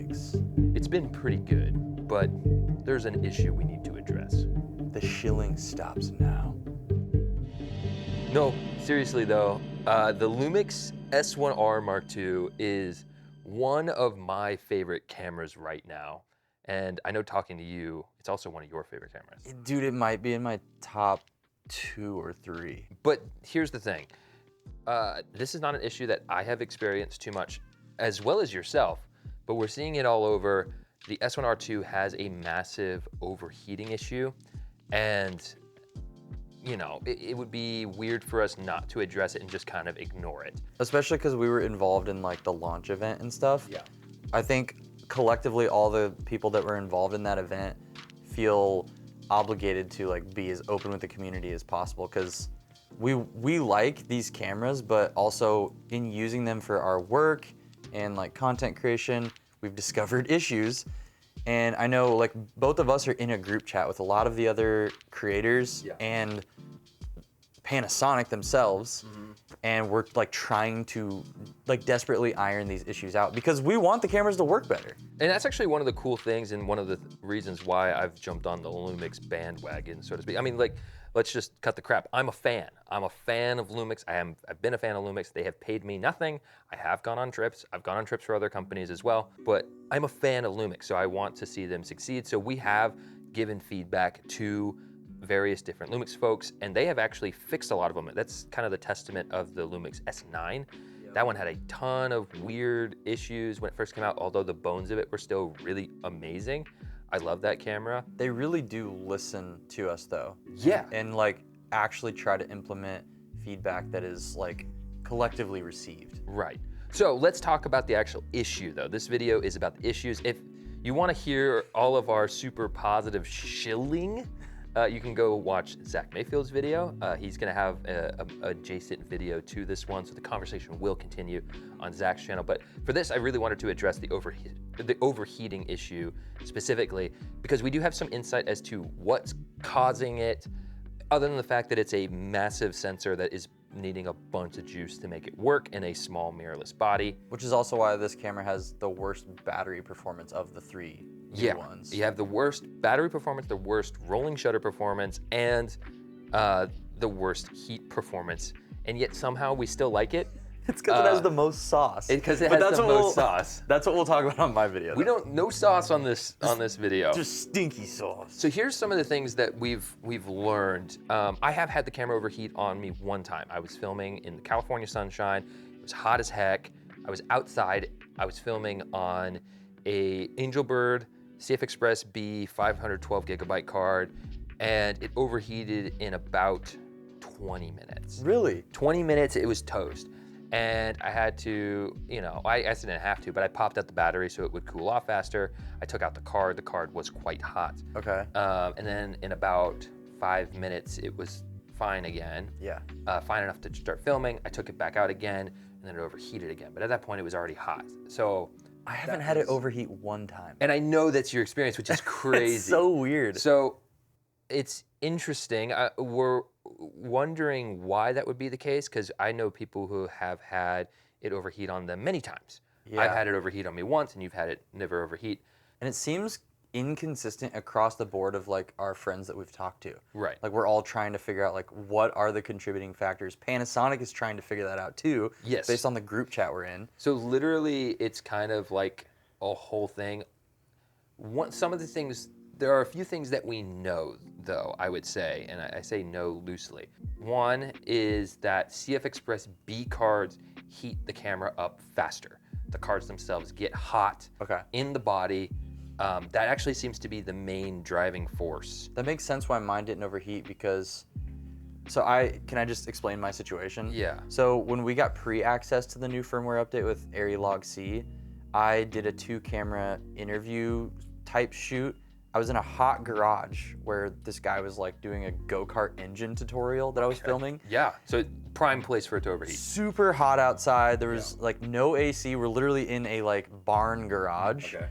LUMIX. It's been pretty good, but there's an issue we need to address. The shilling stops now. No, seriously though, the LUMIX S1RII Mark II is one of my favorite cameras right now. And I know talking to you, it's also one of your favorite cameras. Dude, it might be in my top 2 or 3. But here's the thing. This is not an issue that I have experienced too much, as well as yourself, but we're seeing it all over. The S1R2 has a massive overheating issue, and you know, it would be weird for us not to address it and just kind of ignore it. Especially because we were involved in like the launch event and stuff. Yeah. I think collectively all the people that were involved in that event feel obligated to like be as open with the community as possible, because we like these cameras, but also in using them for our work and like content creation, we've discovered issues. And I know like both of us are in a group chat with a lot of the other creators and Panasonic themselves, and we're like trying to like desperately iron these issues out because we want the cameras to work better. And that's actually one of the cool things and one of the reasons why I've jumped on the LUMIX bandwagon, so to speak. I mean, like, let's just cut the crap. I'm a fan. I'm a fan of LUMIX. I've been a fan of LUMIX. They have paid me nothing. I have gone on trips. I've gone on trips for other companies as well, but I'm a fan of LUMIX, so I want to see them succeed. So we have given feedback to various different LUMIX folks, and they have actually fixed a lot of them. That's kind of the testament of the LUMIX S9. That one had a ton of weird issues when it first came out, although the bones of it were still really amazing. I love that camera. They really do listen to us though. Yeah. And like actually try to implement feedback that is like collectively received. Right. So let's talk about the actual issue though. This video is about the issues. If you want to hear all of our super positive shilling, you can go watch Zach Mayfield's video. He's gonna have a adjacent video to this one, so the conversation will continue on Zach's channel. But for this, I really wanted to address the overheating issue specifically, because we do have some insight as to what's causing it, other than the fact that it's a massive sensor that is needing a bunch of juice to make it work in a small mirrorless body. Which is also why this camera has the worst battery performance of the 3 new ones. You have the worst battery performance, the worst rolling shutter performance, and the worst heat performance, and yet somehow we still like it. It's because it has the most sauce. Because it has the most sauce. That's what we'll talk about on my video. No sauce on this video. Just stinky sauce. So here's some of the things that we've learned. I have had the camera overheat on me one time. I was filming in the California sunshine. It was hot as heck. I was outside. I was filming on a Angelbird CF Express B 512 gigabyte card, and it overheated in about 20 minutes. Really? 20 minutes, it was toast. And I had to, you know, I didn't have to, but I popped out the battery so it would cool off faster. I took out the card was quite hot. Okay. And then in about 5 minutes, it was fine again. Yeah. Fine enough to start filming. I took it back out again, and then it overheated again. But at that point, it was already hot. So I haven't had it overheat one time. and I know that's your experience, which is crazy. It's so weird. So it's interesting. We're wondering why that would be the case, because I know people who have had it overheat on them many times. Yeah. I've had it overheat on me once, and you've had it never overheat. And it seems inconsistent across the board of like our friends that we've talked to. Right. Like we're all trying to figure out like what are the contributing factors. Panasonic is trying to figure that out too. Yes. Based on the group chat we're in. So literally, it's kind of like a whole thing. Some of the things, there are a few things that we know, though, I would say, and I say know loosely. One is that CF Express B cards heat the camera up faster. The cards themselves get hot in the body. That actually seems to be the main driving force. That makes sense why mine didn't overheat, because can I just explain my situation? Yeah. So when we got pre-access to the new firmware update with ARRI C, I did a 2-camera interview type shoot. I was in a hot garage where this guy was like doing a go-kart engine tutorial that I was filming. Yeah, so prime place for it to overheat. Super hot outside. There was like no AC. We're literally in a like barn garage. Okay.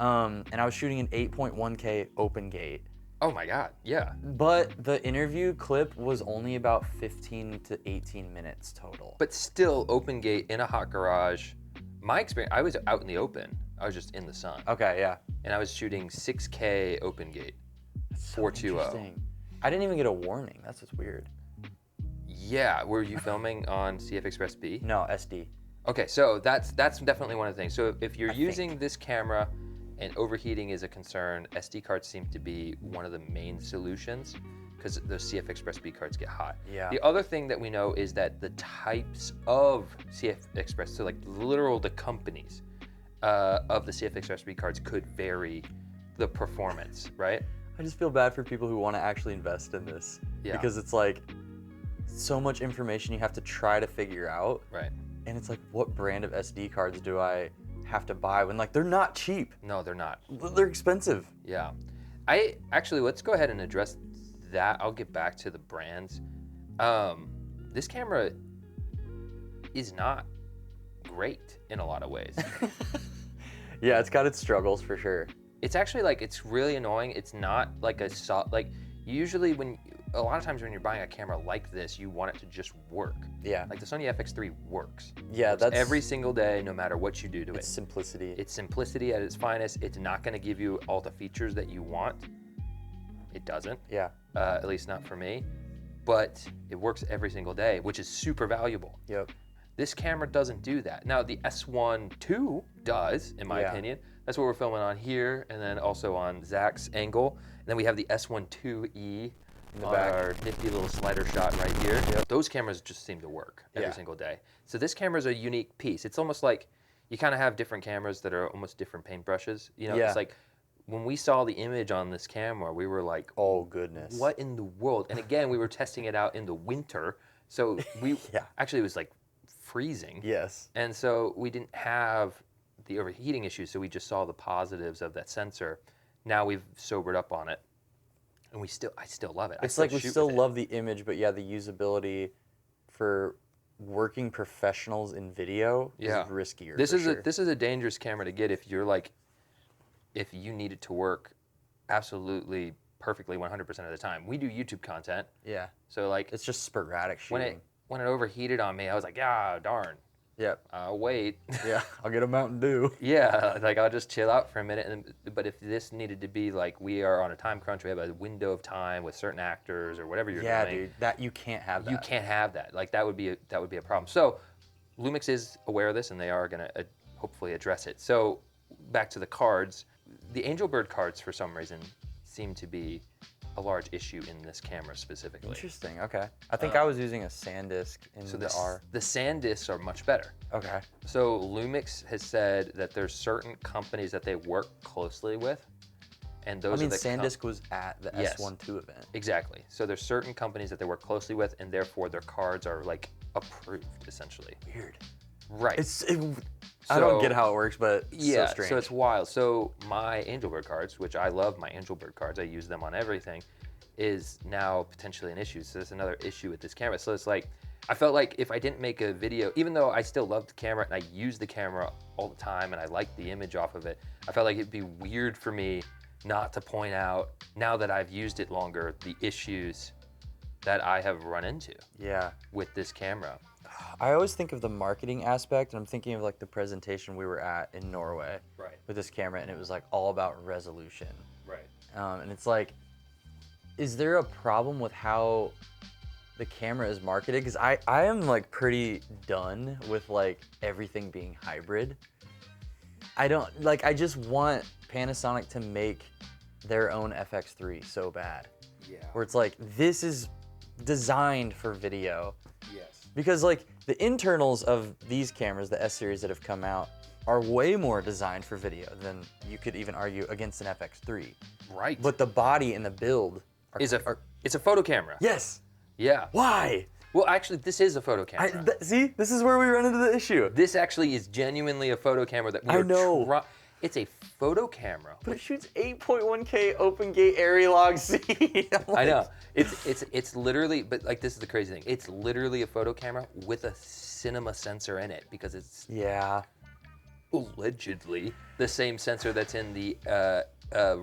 And I was shooting an 8.1K open gate. Oh my God, yeah. But the interview clip was only about 15 to 18 minutes total. But still, open gate in a hot garage. My experience, I was out in the open. I was just in the sun. Okay, yeah. And I was shooting 6K open gate, That's so 420. interesting. I didn't even get a warning. That's what's weird. Yeah, were you filming on CF Express B? No, SD. Okay, so that's definitely one of the things. So if you're I using think. this camera and overheating is a concern, SD cards seem to be one of the main solutions because those CF Express B cards get hot. Yeah. The other thing that we know is that the types of CF Express, so like the companies of the CF Express B cards could vary the performance, right? I just feel bad for people who want to actually invest in this. Yeah. Because it's like so much information you have to try to figure out. Right. And it's like, what brand of SD cards do I have to buy when like they're not cheap? No, they're not. They're expensive. Yeah. Let's go ahead and address that. I'll get back to the brands. This camera is not great in a lot of ways. Yeah, it's got its struggles for sure. It's actually like, it's really annoying. It's not like usually a lot of times when you're buying a camera like this, you want it to just work. Yeah. Like the Sony FX3 works. Yeah, Works that's every single day, no matter what you do to it. it's simplicity. It's simplicity at its finest. It's not going to give you all the features that you want. It doesn't. Yeah. At least not for me. But it works every single day, which is super valuable. Yep. This camera doesn't do that. Now the S1 II does, in my opinion. That's what we're filming on here, and then also on Zach's angle. And then we have the S1 IIe In the on back. our nifty little slider shot right here. Yep. Those cameras just seem to work every Yeah. single day. So this camera is a unique piece. It's almost like you kind of have different cameras that are almost different paintbrushes. You know, Yeah. it's like when we saw the image on this camera, we were like, Oh goodness. what in the world? And again, we were testing it out in the winter. So we Yeah. actually, it was like freezing. Yes. And so we didn't have the overheating issue, so we just saw the positives of that sensor. Now we've sobered up on it, and I still love it. It's like we still with it. love the image, but yeah, the usability for working professionals in video Yeah. is riskier. This for is sure. this is a dangerous camera to get if you need it to work absolutely perfectly 100% of the time. We do YouTube content, Yeah. so like It's just sporadic when shooting. it overheated on me, I was like, ah, darn. Yep. I'll wait. Yeah. I'll get a Mountain Dew. Yeah, like I'll just chill out for a minute. But if this needed to be like we are on a time crunch, we have a window of time with certain actors or whatever you're Yeah, doing. dude. That you can't have that. You can't have that. Like that would be a problem. So Lumix is aware of this, and they are going to hopefully address it. So back to the cards, the Angelbird cards for some reason seem to be a large issue in this camera specifically. Interesting. Okay. I think I was using a SanDisk in So the R. the SanDiscs are much better. Okay. So Lumix has said that there's certain companies that they work closely with, and those I mean, are the SanDisk was at the Yes. S1 II event. Exactly. So there's certain companies that they work closely with, and therefore their cards are like approved essentially. Weird. Right. I don't So- get how it works, but it's Yeah, so strange. so it's wild. So my Angelbird cards, which I love my Angelbird cards, I use them on everything, is now potentially an issue. So there's another issue with this camera. So it's like, I felt like if I didn't make a video, even though I still love the camera and I use the camera all the time and I like the image off of it, I felt like it'd be weird for me not to point out, now that I've used it longer, the issues that I have run into Yeah. with this camera. I always think of the marketing aspect, and I'm thinking of like the presentation we were at in Norway Right. with this camera, and it was like all about resolution. Right. And it's like, is there a problem with how the camera is marketed? Because I am like pretty done with like everything being hybrid. I just want Panasonic to make their own FX3 so bad. Yeah. Where it's like, this is designed for video. Yes. Because like the internals of these cameras, the S series that have come out, are way more designed for video than you could even argue against an FX3. Right. But the body and the build are, it's a photo camera. yes. Yeah. Why? Well, actually, this is a photo camera. See, this is where we run into the issue. This actually is genuinely a photo camera that we're I know. It's a photo camera. But it shoots 8.1K open gate area log C. I know. It's literally, but like this is the crazy thing. It's literally a photo camera with a cinema sensor in it because it's Yeah. allegedly the same sensor that's in the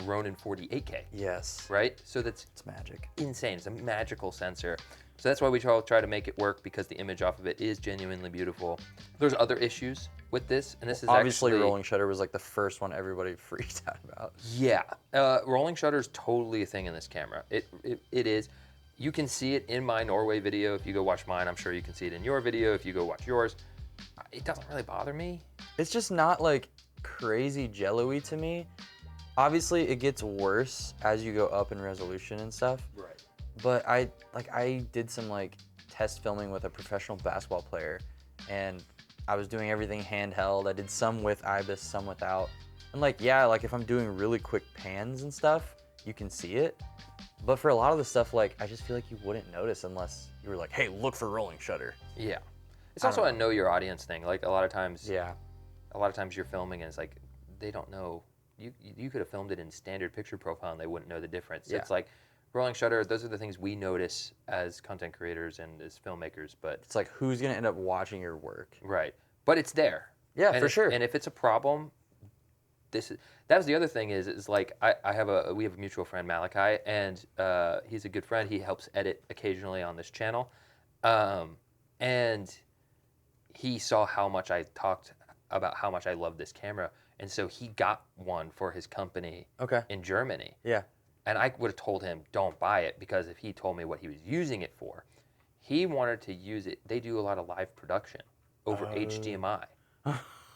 Ronin 48K, Yes. right? So that's It's magic. insane. It's a magical sensor. So that's why we try to make it work, because the image off of it is genuinely beautiful. There's other issues with this, and this is Obviously, actually, rolling shutter was like the first one everybody freaked out about. Yeah, rolling shutter is totally a thing in this camera. It is. You can see it in my Norway video. If you go watch mine, I'm sure you can see it in your video. If you go watch yours, it doesn't really bother me. It's just not like crazy jello-y to me. Obviously, it gets worse as you go up in resolution and stuff. Right. But I did some like test filming with a professional basketball player, and I was doing everything handheld. I did some with IBIS, some without. And like, yeah, like if I'm doing really quick pans and stuff, you can see it. But for a lot of the stuff, like, I just feel like you wouldn't notice unless you were like, hey, look for rolling shutter. Yeah. It's also a know your audience thing. Like a lot of times you're filming and it's like, they don't know. You could have filmed it in standard picture profile and they wouldn't know the difference. Yeah. It's like rolling shutter, those are the things we notice as content creators and as filmmakers, but It's like, who's gonna end up watching your work? right. But it's there. Yeah, for sure. And if it's a problem, that was the other thing is like we have a mutual friend, Malachi, and he's a good friend. He helps edit occasionally on this channel, and he saw how much I talked about how much I love this camera, and so he got one for his company in Germany. Yeah. And I would have told him, don't buy it, because if he told me what he was using it for, he wanted to use it. They do a lot of live production over HDMI.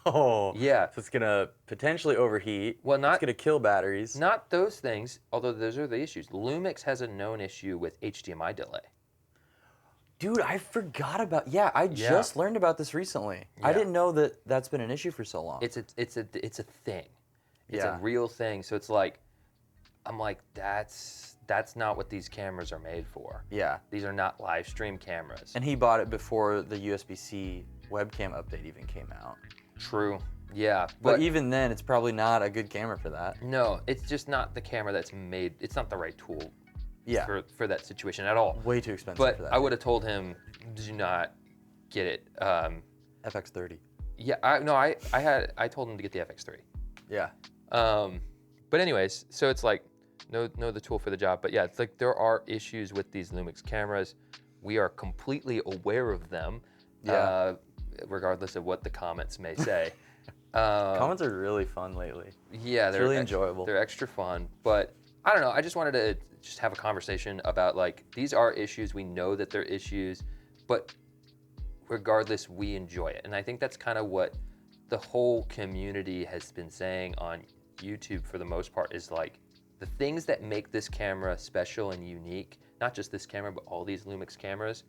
Oh. Yeah. So it's gonna potentially overheat. Well, it's gonna kill batteries. Not those things, although those are the issues. LUMIX has a known issue with HDMI delay. Dude, I forgot about. Yeah, I just learned about this recently. I didn't know that that's been an issue for so long. It's a thing. It's Yeah. a real thing. So it's like, I'm like, that's not what these cameras are made for. Yeah. These are not live stream cameras. And he bought it before the USB-C webcam update even came out. True. Yeah. But even then, it's probably not a good camera for that. No, it's just not the camera that's made. It's not the right tool. Yeah. For that situation at all. Way too expensive But for that. I would have told him, do not get it. FX30. Yeah. I told him to get the FX3. Yeah. But anyways, so it's like, know the tool for the job. But yeah, it's like there are issues with these LUMIX cameras. We are completely aware of them. Yeah. Regardless of what the comments may say. Comments are really fun lately. Yeah, they're really enjoyable. They're extra fun, but I don't know. I just wanted to just have a conversation about like, these are issues. We know that they're issues, but regardless, we enjoy it. And I think that's kind of what the whole community has been saying on YouTube for the most part, is like the things that make this camera special and unique, not just this camera, but all these LUMIX cameras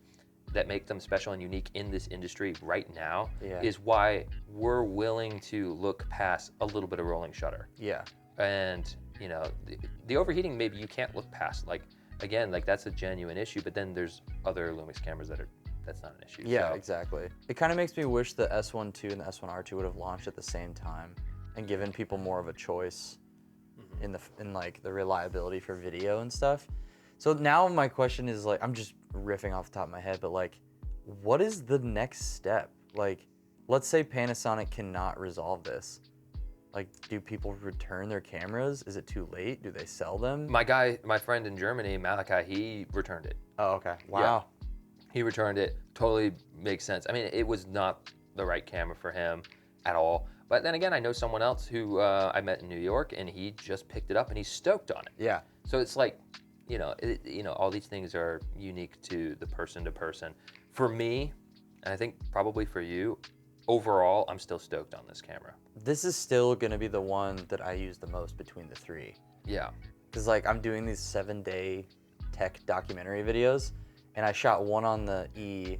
that make them special and unique in this industry right now, is why we're willing to look past a little bit of rolling shutter. Yeah. And you know, the overheating, maybe you can't look past. Like, again, like that's a genuine issue, but then there's other LUMIX cameras that's not an issue. Yeah, so. exactly. It kind of makes me wish the S1RII and the S1R2 would have launched at the same time and given people more of a choice in like the reliability for video and stuff. So now my question is like, I'm just riffing off the top of my head, but like, what is the next step? Like, let's say Panasonic cannot resolve this. Like, do people return their cameras? Is it too late? Do they sell them? My friend in Germany, Malachi, he returned it. Oh, okay. Wow. Yeah. He returned it. Totally makes sense. I mean, it was not the right camera for him at all. But then again, I know someone else who I met in New York, and he just picked it up and he's stoked on it. Yeah. So it's like, all these things are unique to the person to person. For me, and I think probably for you, overall, I'm still stoked on this camera. This is still gonna be the one that I use the most between the three. Yeah. Cause like I'm doing these 7-day tech documentary videos, and I shot one on the E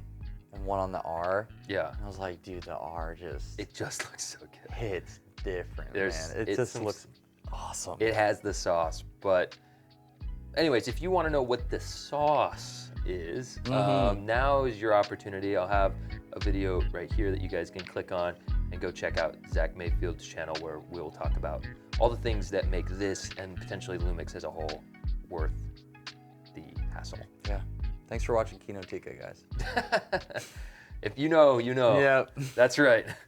and one on the R. Yeah. And I was like, dude, the R it just looks so good. hits different, man. It just looks awesome. It has the sauce, but anyways, if you want to know what the sauce is, now is your opportunity. I'll have a video right here that you guys can click on and go check out Zach Mayfield's channel, where we'll talk about all the things that make this and potentially LUMIX as a whole worth the hassle. Yeah. Thanks for watching Kinotika, guys. If you know, you know. Yep. That's right.